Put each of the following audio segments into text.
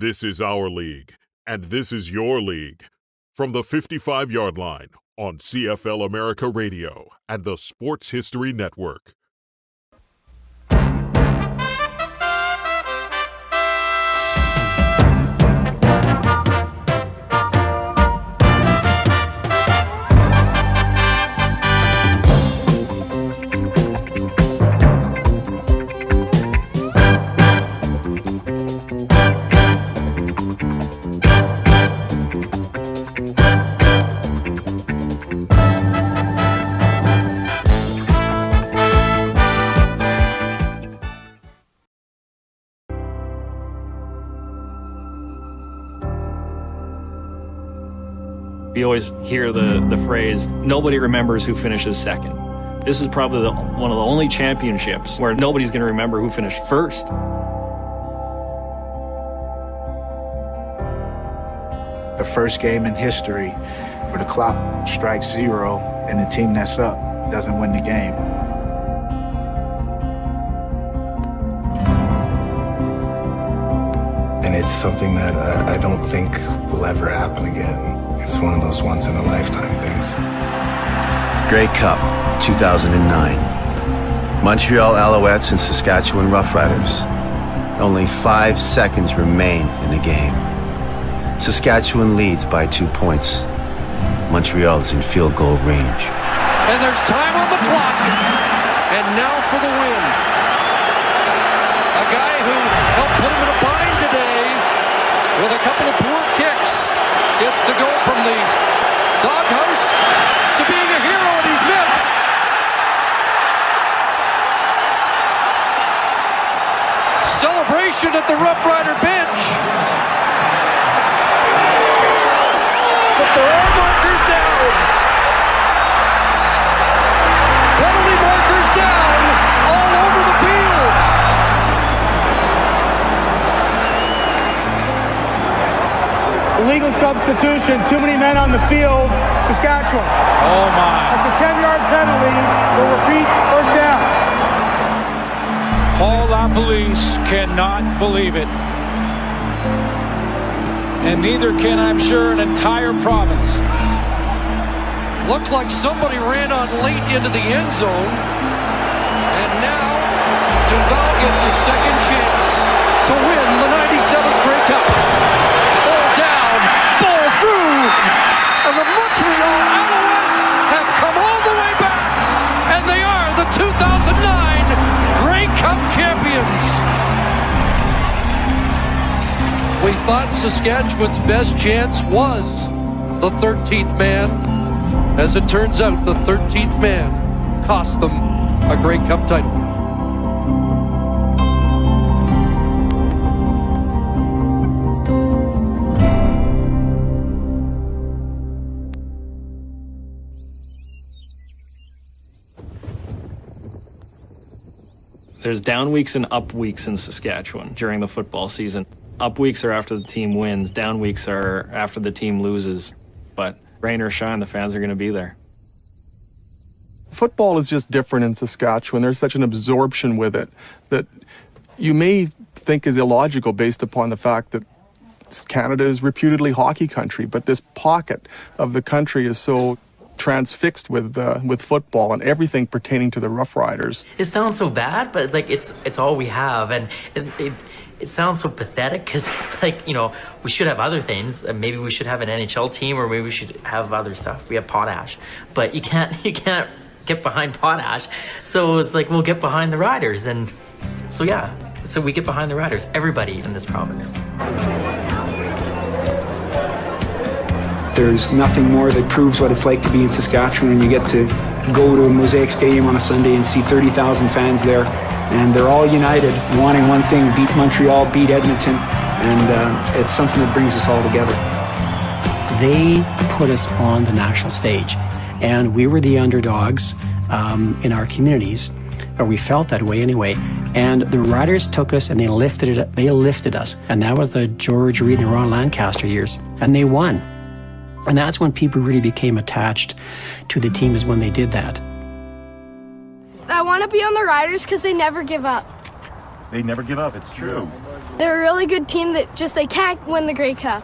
This is our league, and this is your league. From the 55-yard line on CFL America Radio and the Sports History Network. You always hear the phrase, nobody remembers who finishes second. This is probably one of the only championships where nobody's going to remember who finished first. The first game in history where the clock strikes 0 and the team that's up doesn't win the game. And it's something that I don't think will ever happen again. It's one of those once-in-a-lifetime things. Grey Cup, 2009. Montreal Alouettes and Saskatchewan Roughriders. Only 5 seconds remain in the game. Saskatchewan leads by 2 points. Montreal is in field goal range. And there's time on the clock. And now for the win. A guy who helped put him in a bind today with a couple of poor kicks. Gets to go from the doghouse to being a hero, and he's missed. Celebration at the Rough Rider bench. But there are markers down. Penalty markers down all over the field. Illegal substitution, too many men on the field, Saskatchewan. Oh my. That's a 10-yard penalty. We'll repeat, first down. Paul LaPolice cannot believe it. And neither can, I'm sure, an entire province. Looked like somebody ran on late into the end zone. And now Duval gets a second chance to win the 97th Grey Cup. Ball down, ball through, and the Montreal Alouettes have come all the way back, and they are the 2009 Grey Cup champions. We thought Saskatchewan's best chance was the 13th man. As it turns out, the 13th man cost them a Grey Cup title. There's down weeks and up weeks in Saskatchewan during the football season. Up weeks are after the team wins, down weeks are after the team loses. But rain or shine, the fans are going to be there. Football is just different in Saskatchewan. There's such an absorption with it that you may think is illogical based upon the fact that Canada is reputedly hockey country, but this pocket of the country is so transfixed with football and everything pertaining to the Rough Riders. It sounds so bad, but like it's all we have, and it sounds so pathetic because it's like, you know, we should have other things. Maybe we should have an NHL team, or maybe we should have other stuff. We have potash, but you can't get behind potash. So it's like, we'll get behind the Riders, and so yeah, so we get behind the Riders. Everybody in this province. There's nothing more that proves what it's like to be in Saskatchewan when you get to go to a Mosaic Stadium on a Sunday and see 30,000 fans there, and they're all united, wanting one thing: beat Montreal, beat Edmonton, and it's something that brings us all together. They put us on the national stage, and we were the underdogs in our communities, or we felt that way anyway, and the Riders took us and they lifted us, and that was the George Reed and the Ron Lancaster years, and they won. And that's when people really became attached to the team, is when they did that. I want to be on the Riders because they never give up. They never give up, it's true. They're a really good team that they can't win the Grey Cup.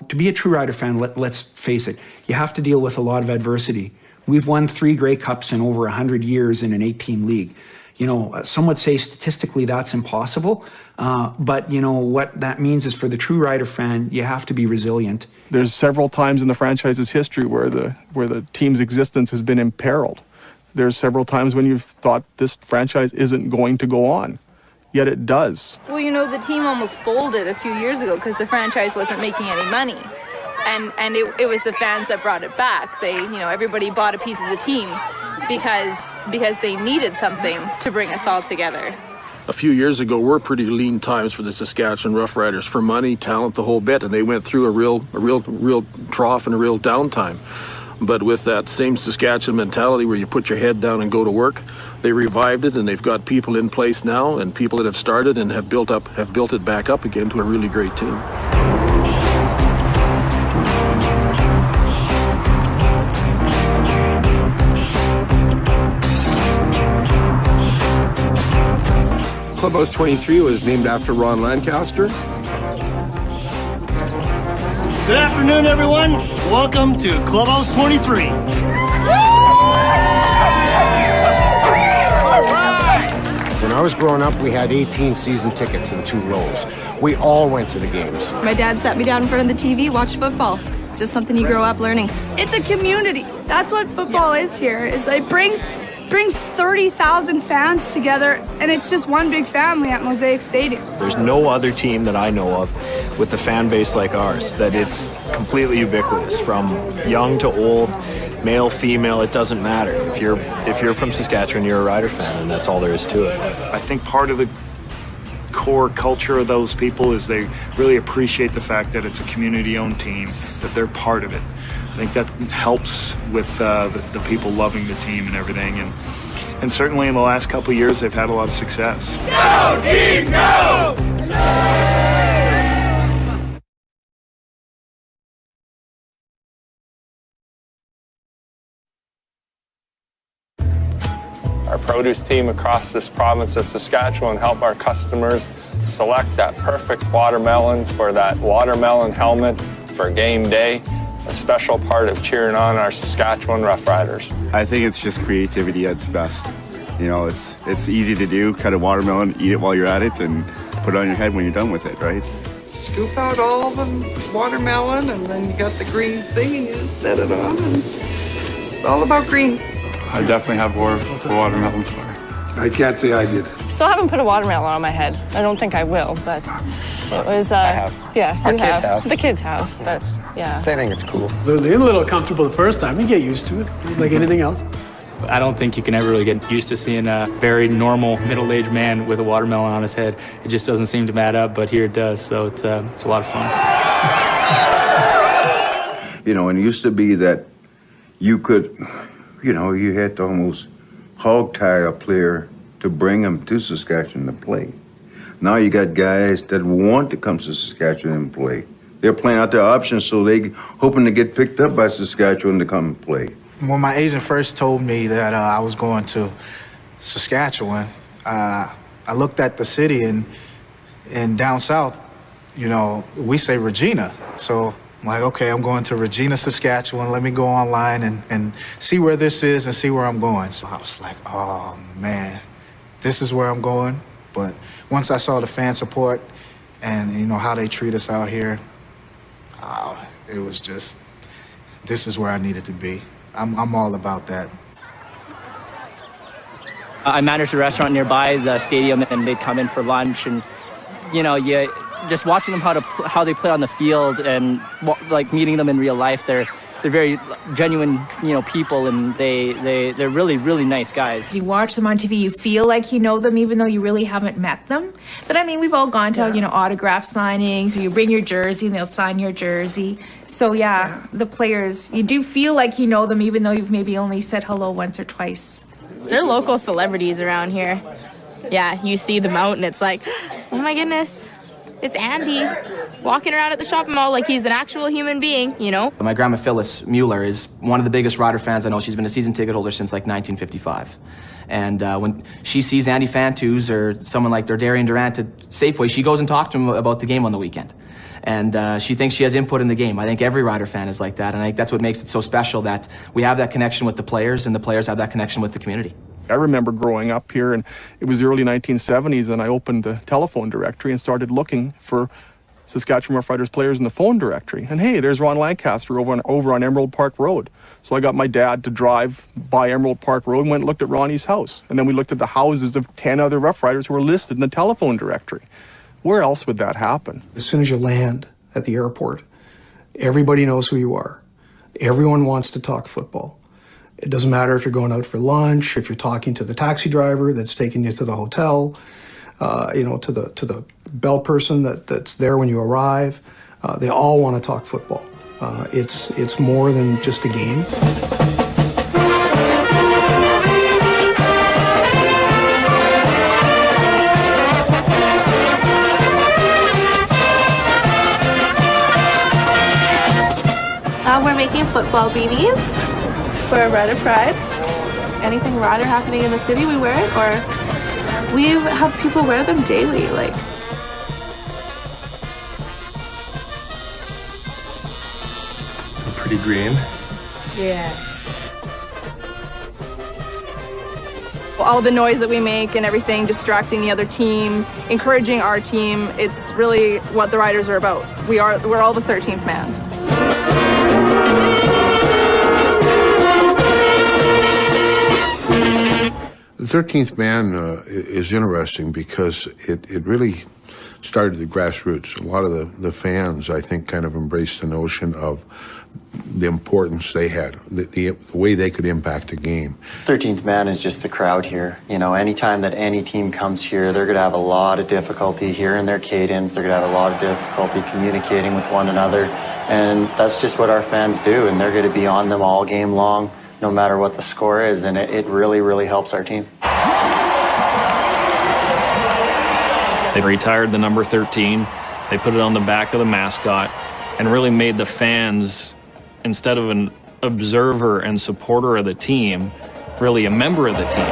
To be a true Rider fan, let's face it, you have to deal with a lot of adversity. We've won 3 Grey Cups in over 100 years in an 8-team league. You know, some would say statistically that's impossible, but you know what that means is for the true Rider fan, you have to be resilient. There's several times in the franchise's history where the team's existence has been imperiled. There's several times when you've thought this franchise isn't going to go on, yet it does. Well, you know, the team almost folded a few years ago because the franchise wasn't making any money. And it was the fans that brought it back. Everybody bought a piece of the team because they needed something to bring us all together. A few years ago were pretty lean times for the Saskatchewan Roughriders for money, talent, the whole bit, and they went through a real trough and a real downtime. But with that same Saskatchewan mentality where you put your head down and go to work, they revived it, and they've got people in place now and people that have started and have built it back up again to a really great team. Clubhouse 23 was named after Ron Lancaster. Good afternoon, everyone. Welcome to Clubhouse 23. When I was growing up, we had 18 season tickets in 2 rows. We all went to the games. My dad sat me down in front of the TV, watched football. Just something you grow up learning. It's a community. That's what football is here. It brings 30,000 fans together, and it's just one big family at Mosaic Stadium. There's no other team that I know of with a fan base like ours, that it's completely ubiquitous, from young to old, male, female, it doesn't matter. If you're from Saskatchewan, you're a Rider fan, and that's all there is to it. I think part of the core culture of those people is they really appreciate the fact that it's a community-owned team, that they're part of it. I think that helps with the people loving the team and everything, and certainly in the last couple of years they've had a lot of success. Go team, go! Our produce team across this province of Saskatchewan help our customers select that perfect watermelon for that watermelon helmet for game day. A special part of cheering on our Saskatchewan Roughriders. I think it's just creativity at its best. You know, it's easy to do. Cut a watermelon, eat it while you're at it, and put it on your head when you're done with it, right? Scoop out all the watermelon, and then you got the green thing, and you just set it on, and it's all about green. I definitely have wore the watermelon for. I can't say I did. Still haven't put a watermelon on my head. I don't think I will, but it was. I have. Yeah, our kids have. The kids have, but yeah. They think it's cool. They're a little comfortable the first time. You get used to it, like anything else. I don't think you can ever really get used to seeing a very normal middle-aged man with a watermelon on his head. It just doesn't seem to add up, but here it does. So it's a lot of fun. You know, and it used to be that you could, you had to almost hog tie a player to bring him to Saskatchewan to play. Now you got guys that want to come to Saskatchewan and play. They're playing out their options, so they hoping to get picked up by Saskatchewan to come and play. When my agent first told me that I was going to Saskatchewan, I looked at the city, and down south, we say Regina. So I'm like, okay, I'm going to Regina, Saskatchewan. Let me go online and see where this is and see where I'm going. So I was like, oh, man, this is where I'm going. But once I saw the fan support and, how they treat us out here, it was just, this is where I needed to be. I'm all about that. I managed a restaurant nearby the stadium, and they'd come in for lunch, and you just watching them how they play on the field, and like meeting them in real life. They're very genuine, people, and they're really, really nice guys. You watch them on TV, you feel like you know them even though you really haven't met them. But I mean, we've all gone to, autograph signings, or you bring your jersey and they'll sign your jersey. So yeah, the players, you do feel like you know them even though you've maybe only said hello once or twice. They're local celebrities around here. Yeah, you see them out and it's like, oh my goodness, it's Andy. walking around at the shopping mall like he's an actual human being, you know? My grandma Phyllis Mueller is one of the biggest Rider fans I know. She's been a season ticket holder since like 1955. And when she sees Andy Fantus or someone like Darian Durant at Safeway, she goes and talks to him about the game on the weekend. And she thinks she has input in the game. I think every Rider fan is like that, and I think that's what makes it so special, that we have that connection with the players, and the players have that connection with the community. I remember growing up here, and it was the early 1970s, and I opened the telephone directory and started looking for Saskatchewan Roughriders players in the phone directory. And hey, there's Ron Lancaster over on Emerald Park Road. So I got my dad to drive by Emerald Park Road and went and looked at Ronnie's house. And then we looked at the houses of 10 other Roughriders who were listed in the telephone directory. Where else would that happen? As soon as you land at the airport, everybody knows who you are. Everyone wants to talk football. It doesn't matter if you're going out for lunch, if you're talking to the taxi driver that's taking you to the hotel, to the bell person that's there when you arrive. They all want to talk football. It's more than just a game. We're making football beanies for Rider Pride. Anything Rider happening in the city, we wear it, or we have people wear them daily. Like, Pretty green. Yeah. All the noise that we make and everything, distracting the other team, encouraging our team, it's really what the Riders are about. We're all the 13th man. The 13th man is interesting because it really started at the grassroots. A lot of the fans, I think, kind of embraced the notion of the importance they had, the way they could impact a game. 13th man is just the crowd here. You know, anytime that any team comes here, they're going to have a lot of difficulty hearing their cadence. They're going to have a lot of difficulty communicating with one another. And that's just what our fans do. And they're going to be on them all game long, no matter what the score is. And it really, really helps our team. They retired the number 13. They put it on the back of the mascot and really made the fans, instead of an observer and supporter of the team, really a member of the team.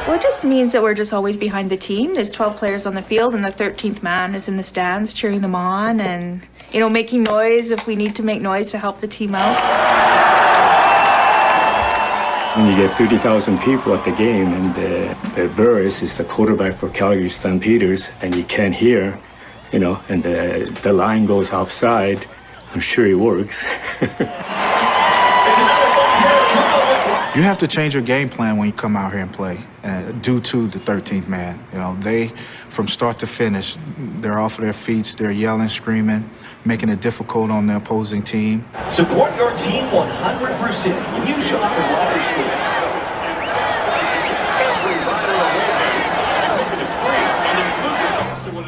Well, it just means that we're just always behind the team. There's 12 players on the field, and the 13th man is in the stands cheering them on and, making noise if we need to make noise to help the team out. When you get 30,000 people at the game, and Burris is the quarterback for Calgary Stampeders, and you can't hear, and the line goes offside, I'm sure it works. You have to change your game plan when you come out here and play, due to the 13th man. They, from start to finish, they're off of their feet, they're yelling, screaming, making it difficult on the opposing team. Support your team 100% when you shop at Rider Stores.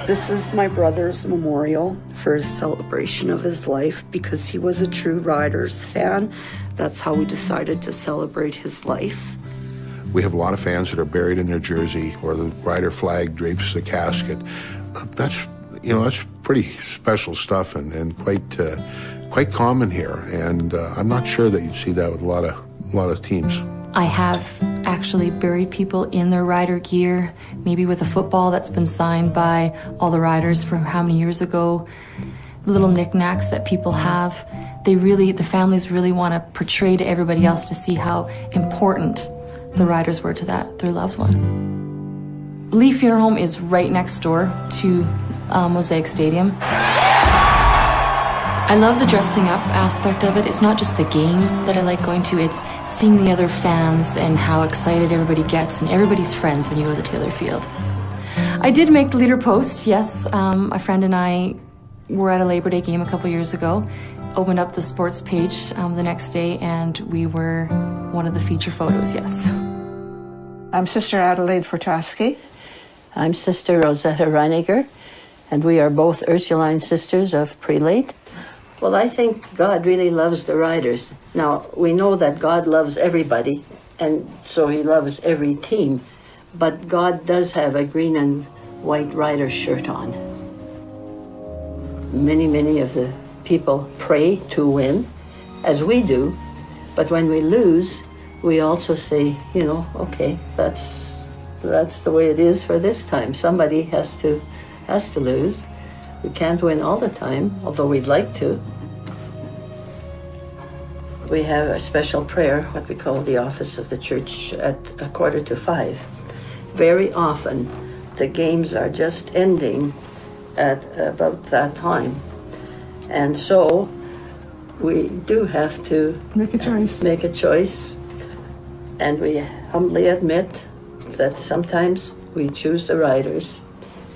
This is my brother's memorial for his celebration of his life because he was a true Riders fan. That's how we decided to celebrate his life. We have a lot of fans that are buried in their jersey, or the Rider flag drapes the casket. That's pretty special stuff and quite common here. And I'm not sure that you'd see that with a lot of teams. I have actually buried people in their Rider gear, maybe with a football that's been signed by all the Riders from how many years ago. Little knickknacks that people have. The families really want to portray to everybody else to see how important the Riders were to their loved one. Lee Funeral Home is right next door to Mosaic Stadium. I love the dressing up aspect of it. It's not just the game that I like going to, it's seeing the other fans and how excited everybody gets, and everybody's friends when you go to the Taylor Field. I did make the leader post, yes. A friend and I were at a Labor Day game a couple years ago, opened up the sports page the next day, and we were one of the feature photos, yes. I'm Sister Adelaide Fortoski. I'm Sister Rosetta Reiniger, and we are both Ursuline sisters of Prelate. Well, I think God really loves the Riders. Now, we know that God loves everybody, and so he loves every team. But God does have a green and white Rider shirt on. Many of the people pray to win, as we do, but when we lose, we also say, you know, okay, that's the way it is for this time. Somebody has to lose. We can't win all the time, although we'd like to. We have a special prayer, what we call the office of the church, at 4:45. Very often, the games are just ending at about that time. And so, we do have to make a choice. And we humbly admit that sometimes we choose the Riders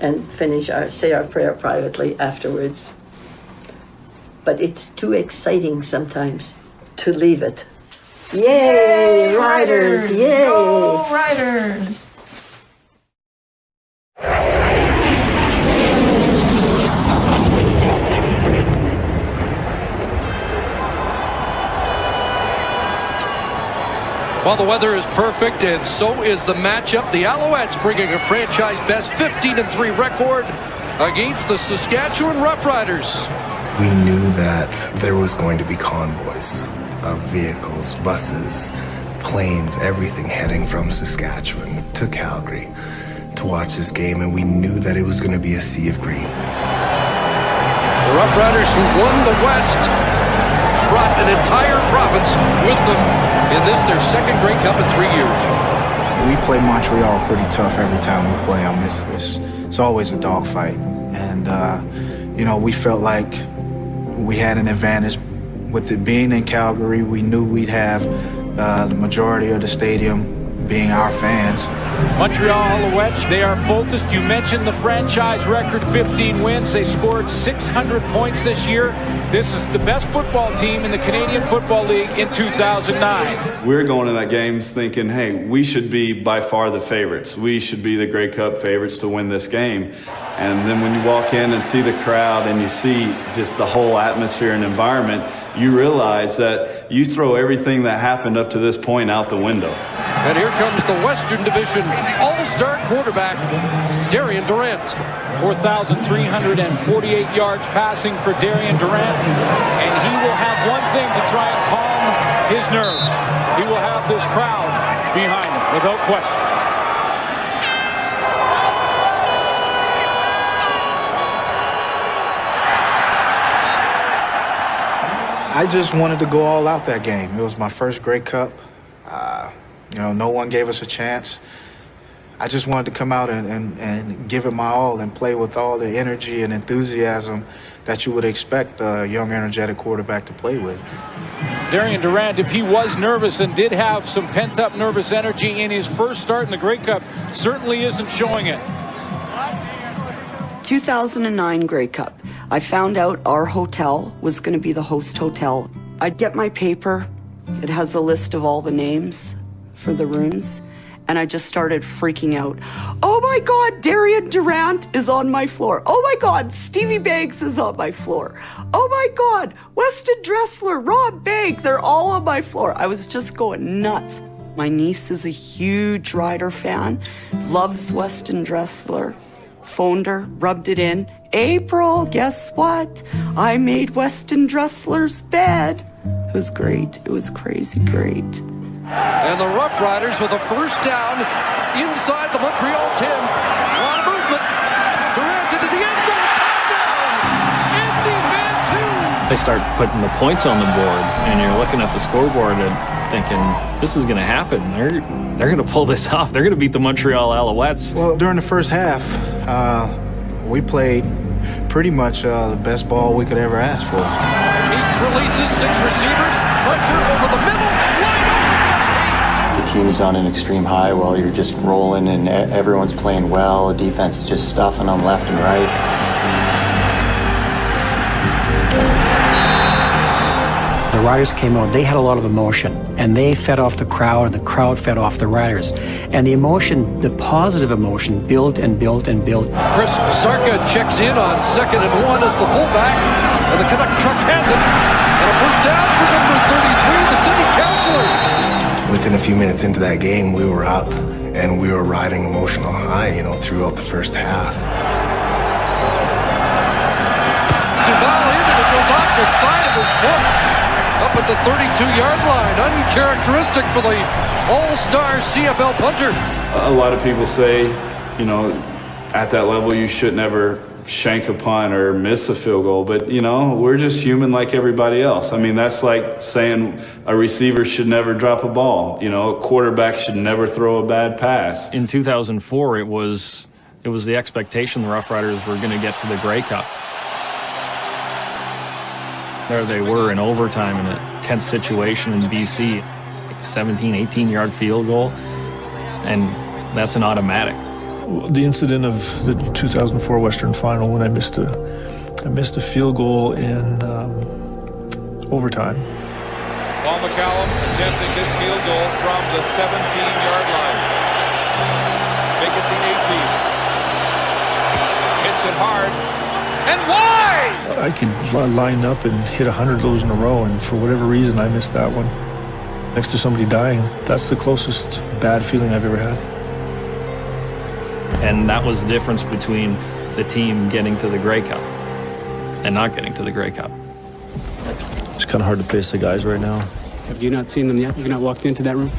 and say our prayer privately afterwards. But it's too exciting sometimes to leave it. Yay, Riders! Yay! Go Riders! Well, the weather is perfect, and so is the matchup. The Alouettes bringing a franchise-best 15-3 record against the Saskatchewan Roughriders. We knew that there was going to be convoys of vehicles, buses, planes, everything heading from Saskatchewan to Calgary to watch this game, and we knew that it was going to be a sea of green. The Roughriders, who won the West, brought an entire province with them in their second Grey Cup in 3 years. We play Montreal pretty tough every time we play them. It's always a dogfight. And, you know, we felt like we had an advantage. With it being in Calgary, we knew we'd have the majority of the stadium being our fans. Montreal Alouettes, they are focused. You mentioned the franchise record, 15 wins. They scored 600 points this year. This is the best football team in the Canadian Football League in 2009. We're going to that games thinking, hey, we should be by far the favorites. We should be the Grey Cup favorites to win this game. And then when you walk in and see the crowd and you see just the whole atmosphere and environment, you realize that you throw everything that happened up to this point out the window. And here comes the Western Division All-Star quarterback, Darian Durant. 4,348 yards passing for Darian Durant, and he will have one thing to try and calm his nerves. He will have this crowd behind him, without question. I just wanted to go all out that game. It was my first Grey Cup. You know, no one gave us a chance. I just wanted to come out and give it my all and play with all the energy and enthusiasm that you would expect a young, energetic quarterback to play with. Darian Durant, if he was nervous and did have some pent-up nervous energy in his first start in the Grey Cup, certainly isn't showing it. 2009 Grey Cup. I found out our hotel was going to be the host hotel. I'd get my paper. It has a list of all the names for the rooms. And I just started freaking out. Oh my God, Darian Durant is on my floor. Oh my God, Stevie Banks is on my floor. Oh my God, Weston Dressler, Rob Bank, they're all on my floor. I was just going nuts. My niece is a huge Rider fan, loves Weston Dressler. Phoned her, rubbed it in. April, guess what? I made Weston Dressler's bed. It was great. It was crazy great. And the Roughriders with a first down inside the Montreal 10. A lot of movement. Durant into the end zone. Touchdown! Indy Van 2. They start putting the points on the board, and you're looking at the scoreboard and thinking, this is going to happen. They're going to pull this off. They're going to beat the Montreal Alouettes. Well, during the first half, we played pretty much the best ball we could ever ask for. Meeks releases 6 receivers. Pressure over the middle. Wide open. The team's on an extreme high while you're just rolling and everyone's playing well. The defense is just stuffing them left and right. The Riders came out, they had a lot of emotion, and they fed off the crowd, and the crowd fed off the Riders. And the emotion, the positive emotion, built and built and built. Chris Sarka checks in on 2nd and 1 as the fullback, and the Canuck truck has it. And a first down for number 33, the city councilor. Within a few minutes into that game, we were up, and we were riding emotional high, you know, throughout the first half. Duval in, and it goes off the side of his foot up at the 32-yard line. Uncharacteristic for the all-star CFL punter. A lot of people say, you know, at that level you should never shank a punt or miss a field goal, but you know, we're just human like everybody else. I mean, that's like saying a receiver should never drop a ball. You know, a quarterback should never throw a bad pass. In 2004, it was the expectation the Roughriders were going to get to the Grey Cup. There they were in overtime in a tense situation in BC, 17, 18-yard field goal, and that's an automatic. The incident of the 2004 Western Final when I missed a field goal in overtime. Paul McCallum attempting this field goal from the 17-yard line. Make it the 18. Hits it hard. And wide! I could line up and hit 100 of those in a row, and for whatever reason, I missed that one. Next to somebody dying, that's the closest bad feeling I've ever had. And that was the difference between the team getting to the Grey Cup and not getting to the Grey Cup. It's kind of hard to face the guys right now. Have you not seen them yet? You've not walked into that room?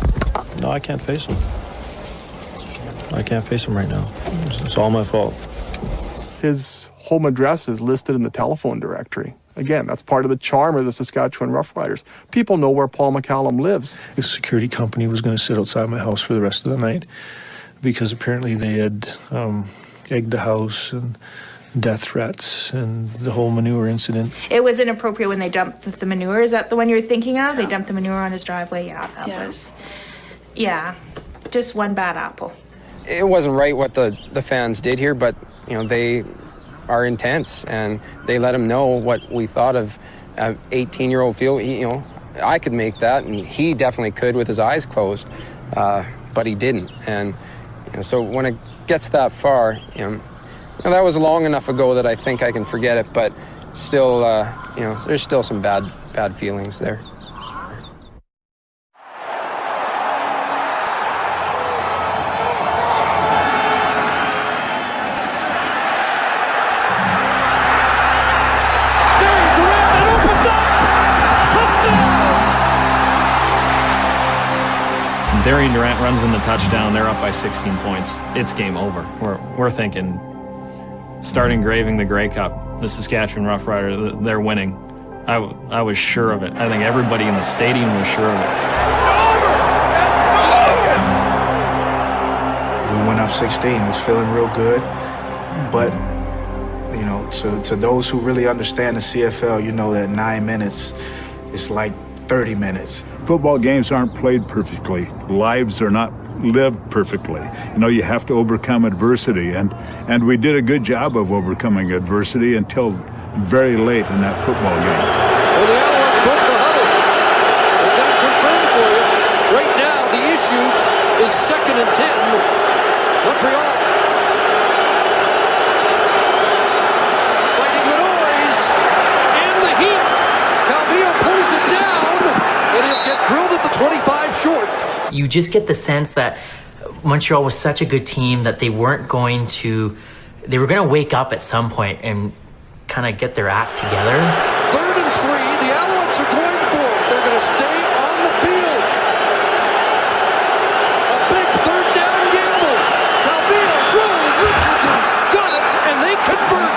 No, I can't face them. I can't face them right now. It's all my fault. His home address is listed in the telephone directory. Again, that's part of the charm of the Saskatchewan Roughriders. People know where Paul McCallum lives. The security company was going to sit outside my house for the rest of the night because apparently they had egged the house and death threats and the whole manure incident. It was inappropriate when they dumped the manure. Is that the one you're thinking of? They dumped the manure on his driveway. Yeah, that was, just one bad apple. It wasn't right what the fans did here, but you know, they are intense and they let him know what we thought of an 18-year-old field. You know, I could make that, and he definitely could with his eyes closed, but he didn't. And you know, so when it gets that far, you know, that was long enough ago that I think I can forget it. But still, you know, there's still some bad feelings there. Darian Durant runs in the touchdown. They're up by 16 points. It's game over. We're thinking, start engraving the Grey Cup. The Saskatchewan Roughriders, they're winning. I was sure of it. I think everybody in the stadium was sure of it. We went up 16. It was feeling real good. But, you know, to those who really understand the CFL, you know that 9 minutes is like 30 minutes. Football games aren't played perfectly. Lives are not lived perfectly. You know, you have to overcome adversity, and we did a good job of overcoming adversity until very late in that football game. Well, the Alouettes broke the huddle. We're going to confirm for you. Right now, the issue is 2nd and 10. Montreal. Fighting the noise. In the heat. Calvillo pulls it down. And he'll get drilled at the 25 short. You just get the sense that Montreal was such a good team that they were going to wake up at some point and kind of get their act together. 3rd and 3, the Alouettes are going for it. They're going to stay on the field. A big 3rd down gamble. Calvillo throws, Richardson got it, and they convert.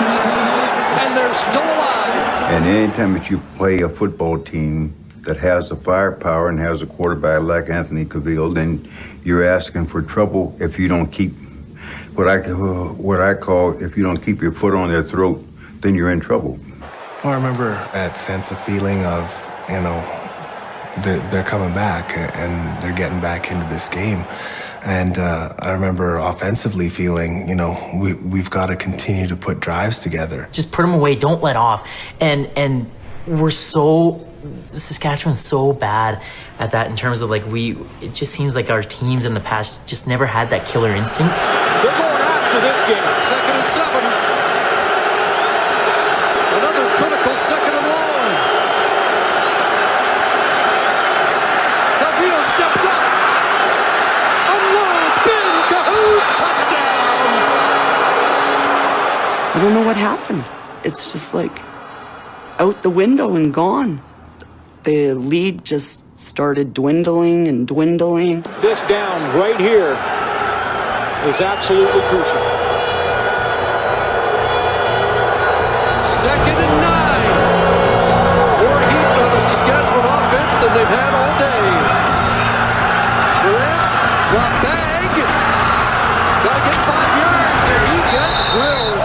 And they're still alive. And anytime that you play a football team that has the firepower and has a quarterback like Anthony Calvillo, then you're asking for trouble if you don't keep what I call if you don't keep your foot on their throat, then you're in trouble. Well, I remember that sense of feeling of, you know, they're coming back and they're getting back into this game. And I remember offensively feeling, you know, we've got to continue to put drives together. Just put them away, don't let off. And Saskatchewan's so bad at that in terms of like it just seems like our teams in the past just never had that killer instinct. They're going after this game. 2nd and 7. Another critical 2nd and long. Calvillo steps up. Unload, big don't know what happened. It's just like out the window and gone. The lead just started dwindling and dwindling. This down right here is absolutely crucial. 2nd and 9. More heat on the Saskatchewan offense than they've had all day. Durant, drop bag. Got to get 5 yards, and he gets drilled.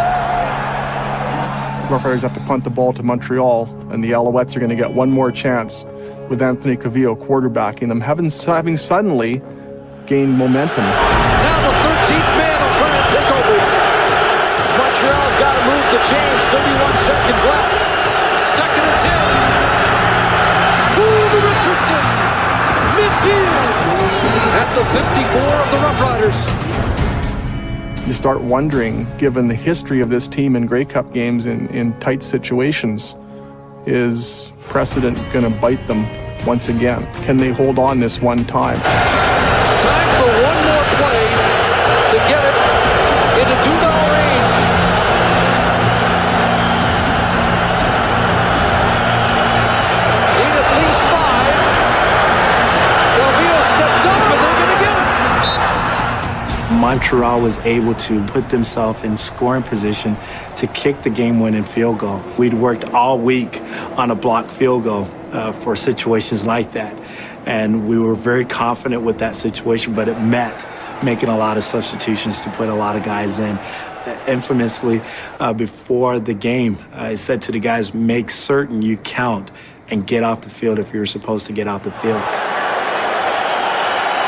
Roughriders have to punt the ball to Montreal, and the Alouettes are going to get one more chance with Anthony Cavillo quarterbacking them, having suddenly gained momentum. Now the 13th man will try and take over. Montreal's got to move the chains. 31 seconds left. 2nd and 10. To Richardson. Midfield. At the 54 of the Roughriders. You start wondering, given the history of this team in Grey Cup games in tight situations, is precedent going to bite them once again? Can they hold on this one time? Time for one more play to get it into 2-ball range. Need at least 5. Delvio steps up and they're going to get it. Montreal was able to put themselves in scoring position to kick the game-winning field goal. We'd worked all week on a blocked field goal for situations like that. And we were very confident with that situation, but it meant making a lot of substitutions to put a lot of guys in. Infamously, before the game, I said to the guys, make certain you count and get off the field if you're supposed to get off the field.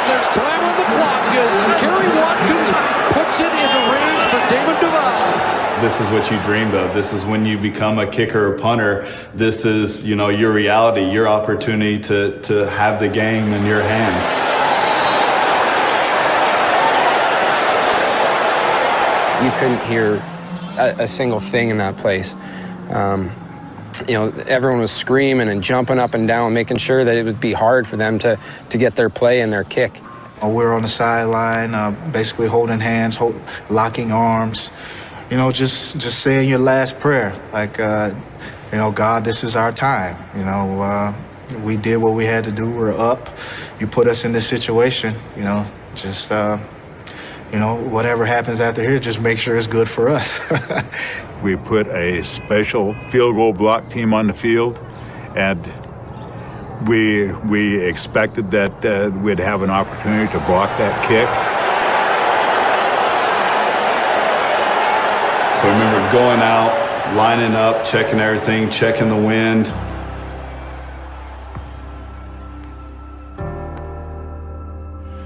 There's time on the clock as Kerry Watkins puts it in the range for David Duval. This is what you dreamed of. This is when you become a kicker or punter. This is, you know, your reality, your opportunity to have the game in your hands. You couldn't hear a single thing in that place. You know, everyone was screaming and jumping up and down, making sure that it would be hard for them to get their play and their kick. We're on the sideline, basically holding hands, locking arms, you know, just saying your last prayer. Like, you know, God, this is our time. You know, we did what we had to do. We're up. You put us in this situation, you know, just, you know, whatever happens after here, just make sure it's good for us. We put a special field goal block team on the field, and we expected that we'd have an opportunity to block that kick. So I remember going out, lining up, checking everything, checking the wind.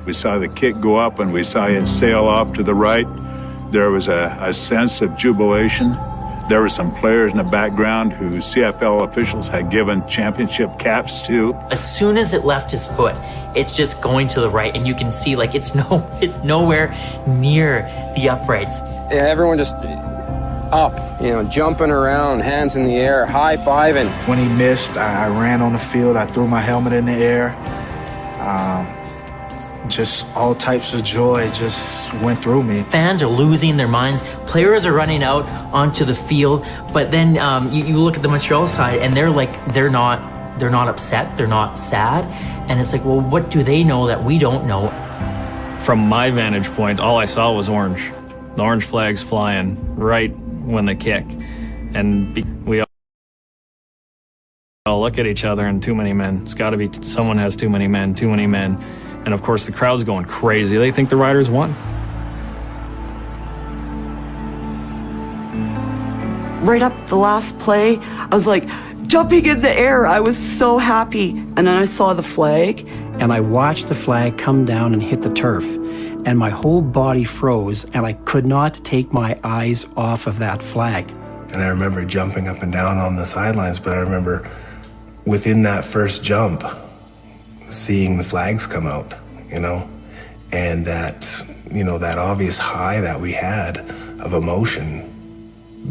We saw the kick go up and we saw it sail off to the right. There was a sense of jubilation. There were some players in the background who CFL officials had given championship caps to. As soon as it left his foot, it's just going to the right, and you can see like it's nowhere near the uprights. Yeah, everyone just up, you know, jumping around, hands in the air, high-fiving. When he missed, I ran on the field. I threw my helmet in the air. Just all types of joy just went through me. Fans are losing their minds. Players are running out onto the field. But then you look at the Montreal side, and they're not upset. They're not sad. And it's like, well, what do they know that we don't know? From my vantage point, all I saw was orange. The orange flag's flying right when they kick. And we all look at each other and too many men. It's got to be someone has too many men, too many men. And of course, the crowd's going crazy. They think the Riders won. Right up the last play, I was like jumping in the air. I was so happy. And then I saw the flag. And I watched the flag come down and hit the turf. And my whole body froze, and I could not take my eyes off of that flag. And I remember jumping up and down on the sidelines, but I remember within that first jump, seeing the flags come out, you know, and that, you know, that obvious high that we had of emotion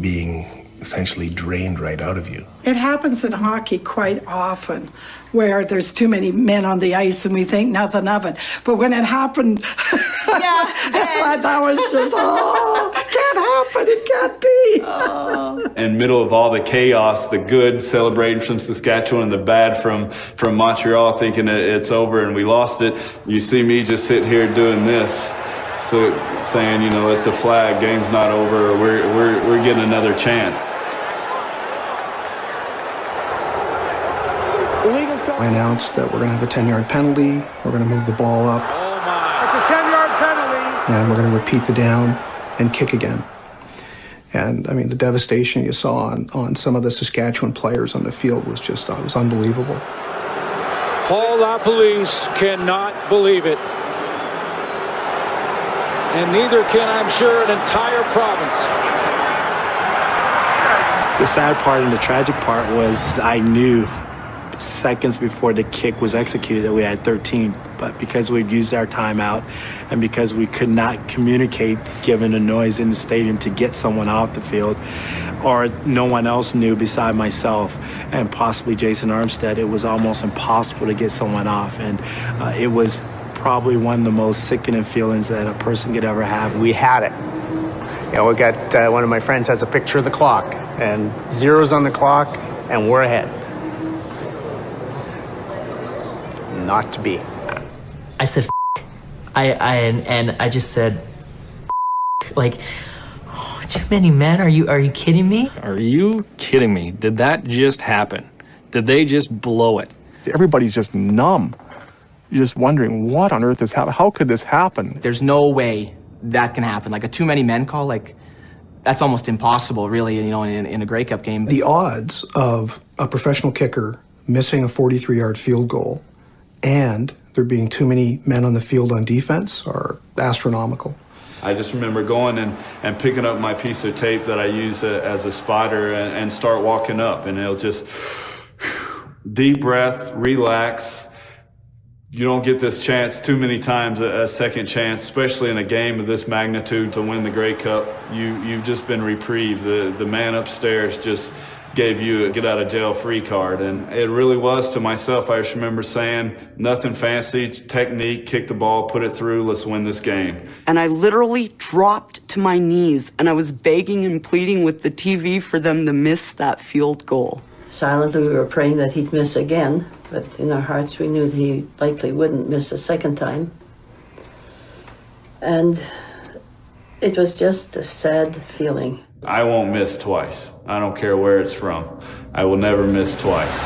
being essentially drained right out of you. It happens in hockey quite often where there's too many men on the ice and we think nothing of it. But when it happened, that was just, can't happen, it can't be. In the middle of all the chaos, the good celebrating from Saskatchewan and the bad from Montreal, thinking it's over and we lost it, you see me just sit here doing this. So saying, you know, it's a flag, game's not over, we're getting another chance. I announced that we're going to have a 10-yard penalty, we're going to move the ball up. Oh my. It's a 10-yard penalty. And we're going to repeat the down and kick again. And I mean, the devastation you saw on some of the Saskatchewan players on the field was just, it was unbelievable. Paul LaPolice cannot believe it. And neither can, I'm sure, an entire province. The sad part and the tragic part was I knew seconds before the kick was executed that we had 13, but because we'd used our timeout and because we could not communicate given the noise in the stadium to get someone off the field, or no one else knew beside myself and possibly Jason Armstead, it was almost impossible to get someone off. And it was probably one of the most sickening feelings that a person could ever have. We had it. You know, we got, one of my friends has a picture of the clock, and zeros on the clock, and we're ahead. Not to be. I said, I just said, like, oh, too many men? Are you kidding me? Are you kidding me? Did that just happen? Did they just blow it? Everybody's just numb. You're just wondering, what on earth is happening? How could this happen? There's no way that can happen. Like a too many men call, like, that's almost impossible, really, you know, in a Grey Cup game. The odds of a professional kicker missing a 43-yard field goal and there being too many men on the field on defense are astronomical. I just remember going and picking up my piece of tape that I use as a spotter and start walking up, and it'll just deep breath, relax. You don't get this chance too many times, a second chance, especially in a game of this magnitude to win the Grey Cup. You've just been reprieved. The man upstairs just gave you a get-out-of-jail-free card. And it really was, to myself, I just remember saying, nothing fancy, technique, kick the ball, put it through, let's win this game. And I literally dropped to my knees, and I was begging and pleading with the TV for them to miss that field goal. Silently, we were praying that he'd miss again, but in our hearts we knew that he likely wouldn't miss a second time. And it was just a sad feeling. I won't miss twice. I don't care where it's from. I will never miss twice.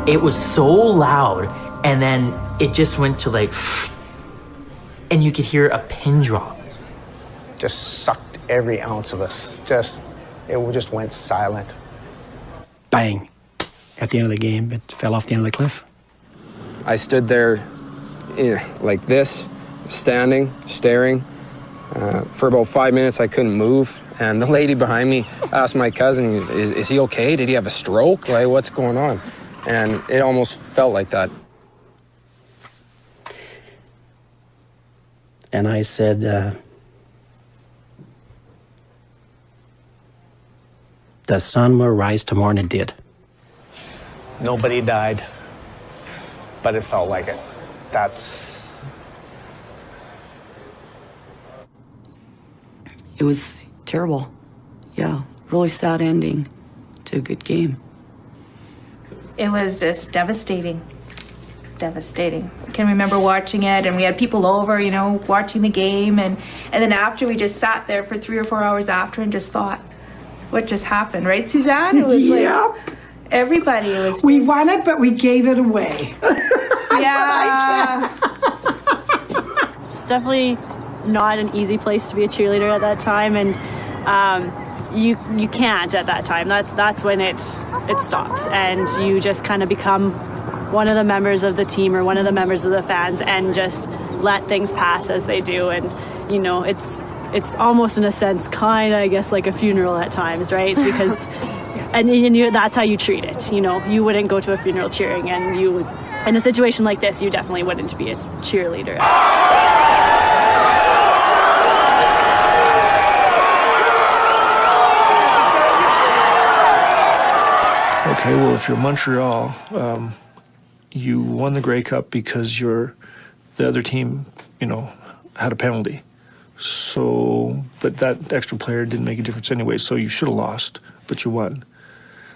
It was so loud, and then it just went to like, and you could hear a pin drop. Just sucked every ounce of us. It just went silent. Bang. At the end of the game, it fell off the end of the cliff. I stood there like this, standing, staring. For about 5 minutes, I couldn't move. And the lady behind me asked my cousin, is he okay? Did he have a stroke? Like, what's going on? And it almost felt like that. And I said, the sun will rise tomorrow, and it did. Nobody died, but it felt like it. It was terrible. Yeah, really sad ending to a good game. It was just devastating. Devastating. I can remember watching it, and we had people over, you know, watching the game, and then after we just sat there for 3 or 4 hours after and just thought, what just happened, right, Suzanne? It was like everybody. It was. We won it, but we gave it away. Yeah. It's definitely not an easy place to be a cheerleader at that time, and you can't at that time. That's when it stops, and you just kind of become one of the members of the team or one of the members of the fans, and just let things pass as they do. And you know, it's almost in a sense kind of, I guess, like a funeral at times, right? Because and that's how you treat it. You know, you wouldn't go to a funeral cheering, and you would, in a situation like this, you definitely wouldn't be a cheerleader. Okay, well, if you're Montreal, you won the Grey Cup because the other team, had a penalty. So, but that extra player didn't make a difference anyway, so you should have lost, but you won.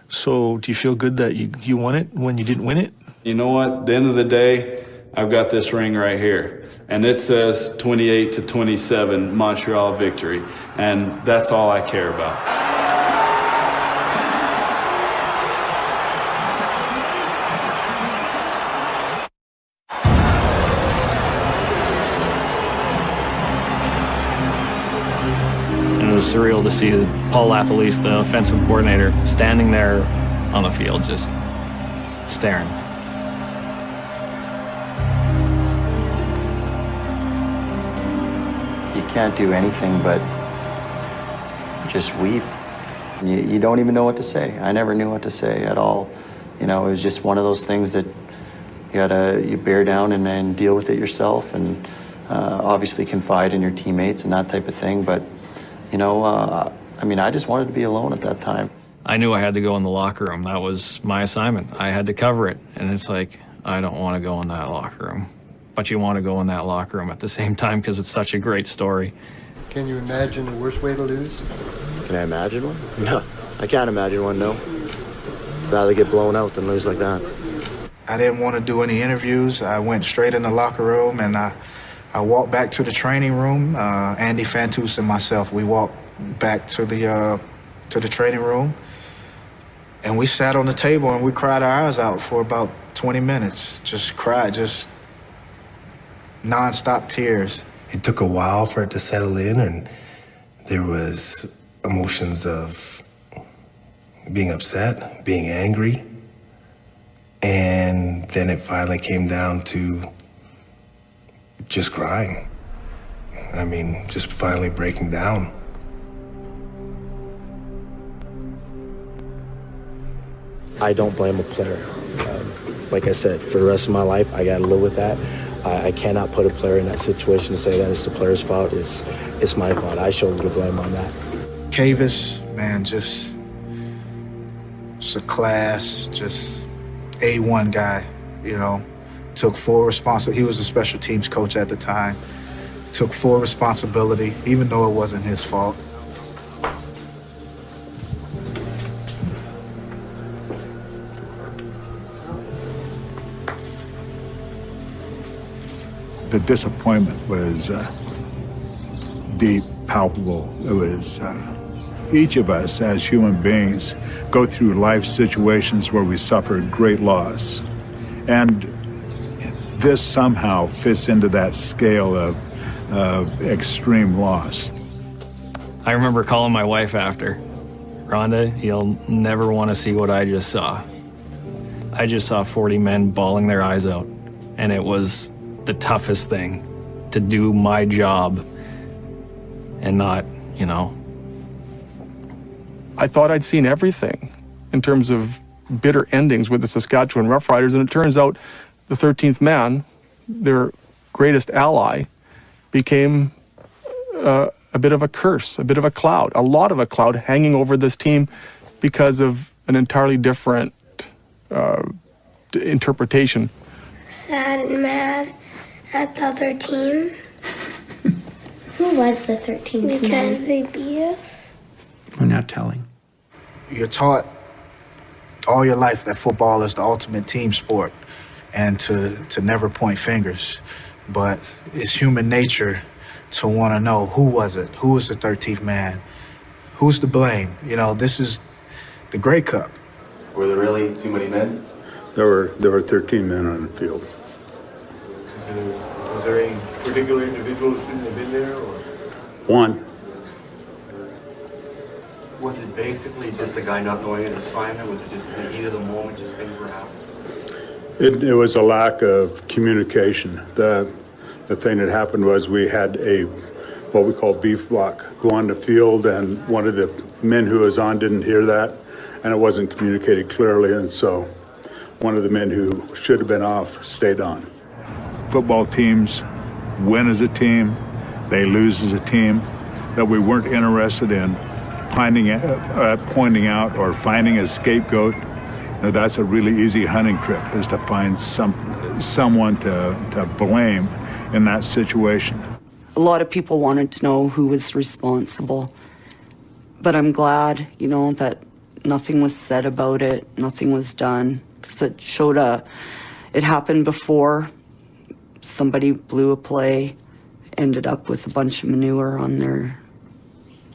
So do you feel good that you won it when you didn't win it? You know what? At the end of the day, I've got this ring right here, and it says 28-27 Montreal victory, and that's all I care about. It was surreal to see Paul Lapalisse, the offensive coordinator, standing there on the field just staring. You can't do anything but just weep. You don't even know what to say. I never knew what to say at all. It was just one of those things that you bear down and deal with it yourself, and obviously confide in your teammates and that type of thing. But I just wanted to be alone at that time. I knew I had to go in the locker room. That was my assignment. I had to cover it. And it's like, I don't want to go in that locker room. But you want to go in that locker room at the same time because it's such a great story. Can you imagine the worst way to lose? Can I imagine one? No. I can't imagine one, no. Rather get blown out than lose like that. I didn't want to do any interviews. I went straight in the locker room, and I walked back to the training room. Andy Fantus and myself, we walked back to the training room, and we sat on the table and we cried our eyes out for about 20 minutes. Just cried, just non-stop tears. It took a while for it to settle in, and there was emotions of being upset, being angry, and then it finally came down to just crying. I mean, just finally breaking down. I don't blame a player. Like I said, for the rest of my life, I got to live with that. I cannot put a player in that situation and say that it's the player's fault. It's my fault. I shoulder the blame on that. Cavis, man, just a class, just A1 guy, took full responsibility. He was a special teams coach at the time. Took full responsibility, even though it wasn't his fault. The disappointment was deep, palpable. It was each of us as human beings go through life situations where we suffer great loss. And this somehow fits into that scale of extreme loss. I remember calling my wife after. Rhonda, you'll never want to see what I just saw. I just saw 40 men bawling their eyes out, and it was the toughest thing to do my job and not, I thought I'd seen everything in terms of bitter endings with the Saskatchewan Roughriders, and it turns out the 13th man, their greatest ally, became a bit of a curse, a bit of a cloud, a lot of a cloud hanging over this team because of an entirely different interpretation. Sad and mad at the other team. Who was the 13th Because man? they beat us. We're not telling. You're taught all your life that football is the ultimate team sport and to never point fingers. But it's human nature to want to know who was it? Who was the 13th man? Who's to blame? This is the Grey Cup. Were there really too many men? There were 13 men on the field. Was there any particular individual who shouldn't have been there? Or? One. Was it basically just the guy not knowing his assignment? Was it just the heat of the moment, just things were happening? It was a lack of communication. The thing that happened was we had what we call beef block go on the field, and one of the men who was on didn't hear that, and it wasn't communicated clearly, and so one of the men who should have been off stayed on. Football teams win as a team, they lose as a team, that we weren't interested in pointing out or finding a scapegoat. Now, that's a really easy hunting trip, is to find someone to blame in that situation. A lot of people wanted to know who was responsible, but I'm glad, you know, that nothing was said about it, nothing was done, because it showed it happened before. Somebody blew a play, ended up with a bunch of manure on their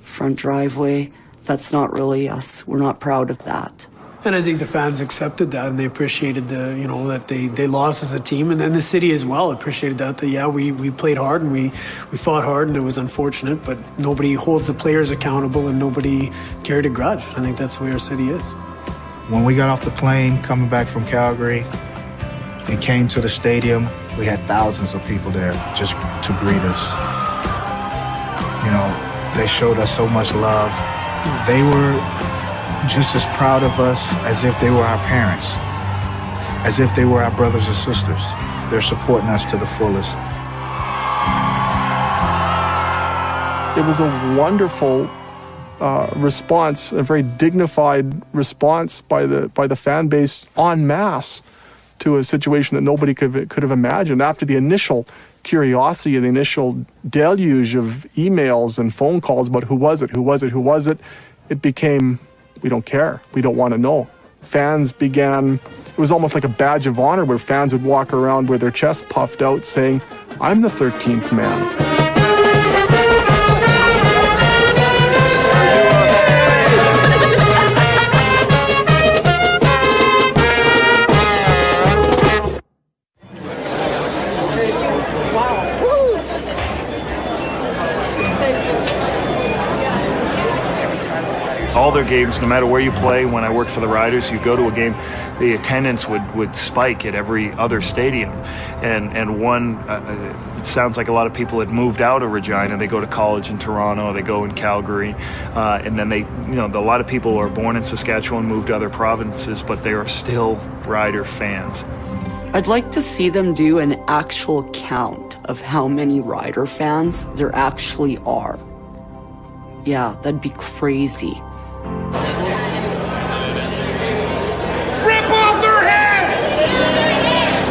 front driveway. That's not really us. We're not proud of that. And I think the fans accepted that, and they appreciated that they lost as a team, and then the city as well appreciated that. Yeah, we played hard and we fought hard, and it was unfortunate, but nobody holds the players accountable and nobody carried a grudge. I think that's the way our city is. When we got off the plane coming back from Calgary and came to the stadium, we had thousands of people there just to greet us. You know, they showed us so much love. They were just as proud of us as if they were our parents, as if they were our brothers and sisters. They're supporting us to the fullest. It was a wonderful response, a very dignified response by the fan base en masse to a situation that nobody could have imagined. After the initial curiosity and the initial deluge of emails and phone calls about who was it, it became, we don't care, we don't want to know. Fans began, it was almost like a badge of honor where fans would walk around with their chest puffed out saying, I'm the 13th man. All their games, no matter where you play, when I worked for the Riders, you go to a game, the attendance would spike at every other stadium. And one, it sounds like a lot of people had moved out of Regina. They go to college in Toronto, they go in Calgary, and then a lot of people are born in Saskatchewan, move to other provinces, but they are still Rider fans. I'd like to see them do an actual count of how many Rider fans there actually are. Yeah, that'd be crazy. Rip off their heads!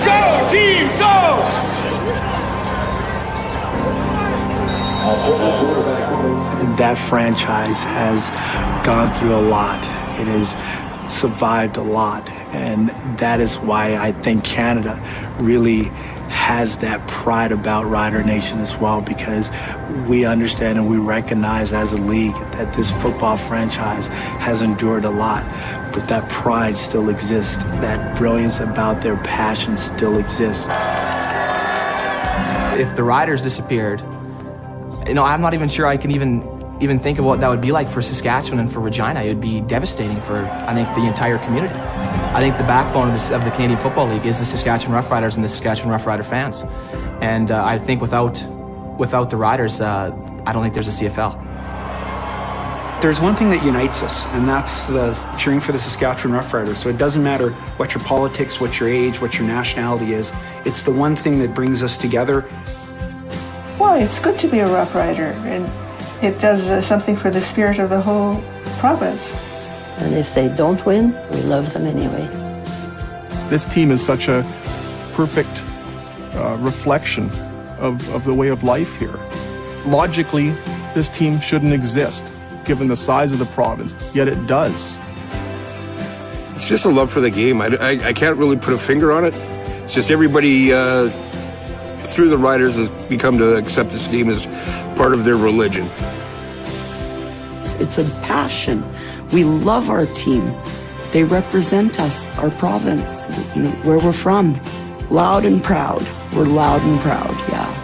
Go, team, go! That franchise has gone through a lot. It has survived a lot. And that is why I think Canada really has that pride about Rider Nation as well, because we understand and we recognize as a league that this football franchise has endured a lot, but that pride still exists. That brilliance about their passion still exists. If the Riders disappeared, I'm not even sure I can even think of what that would be like for Saskatchewan and for Regina. It would be devastating for, I think, the entire community. I think the backbone of the Canadian Football League is the Saskatchewan Roughriders and the Saskatchewan Roughrider fans. And I think without the Riders, I don't think there's a CFL. There's one thing that unites us, and that's the cheering for the Saskatchewan Roughriders. So it doesn't matter what your politics, what your age, what your nationality is. It's the one thing that brings us together. Well, it's good to be a Rough Rider, and it does something for the spirit of the whole province. And if they don't win, we love them anyway. This team is such a perfect reflection of the way of life here. Logically, this team shouldn't exist, given the size of the province, yet it does. It's just a love for the game. I can't really put a finger on it. It's just everybody through the Riders has become to accept this game as part of their religion. It's a passion. We love our team. They represent us, our province, where we're from. Loud and proud. We're loud and proud, yeah.